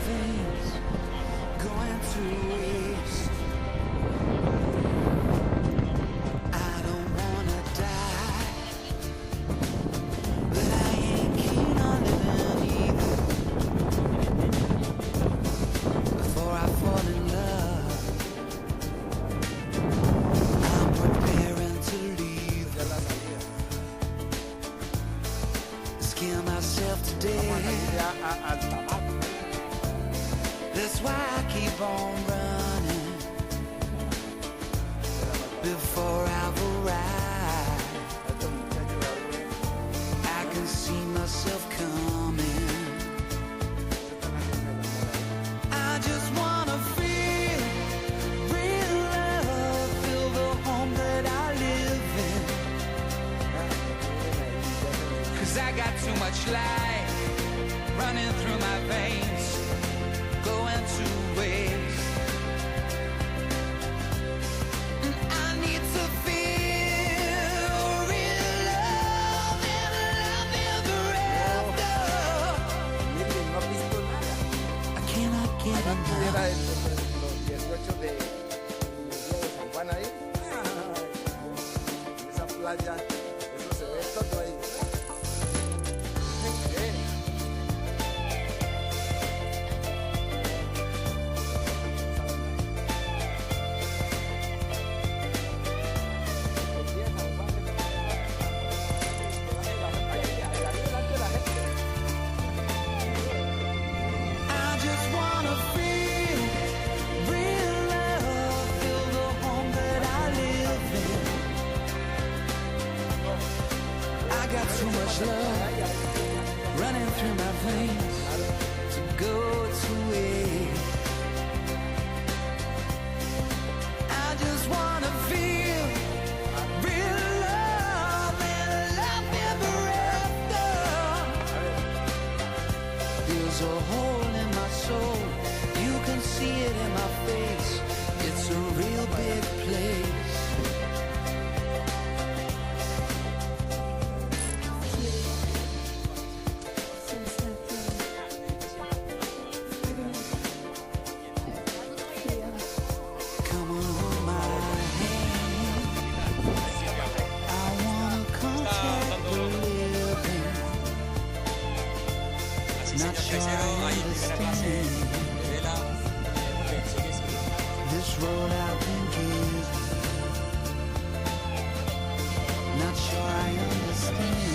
veins, going to waste. I don't wanna die, but I ain't keen on living either. Before I fall in love, I'm preparing to leave. Scare myself to death. That's why I keep on running before I've arrived. I can see myself coming. I just wanna feel real love, feel the home that I live in. 'Cause I got too much life running through my veins, going to waste. And I need to feel real love and love ever after. No has visto nada. I cannot get Era enough. los 18 de San Juan ahí. En esa playa, eso se ve todo ahí. I just wanna feel real love, feel the home that I live in. I got too much love running through my veins to go to waste. I just wanna feel real love and love ever after. There's a hole in my soul, you can see it in my face. It's a real big place. Come on, hold my hand. I wanna contact the living. Not sure I understand this road I've been given. Not sure I understand.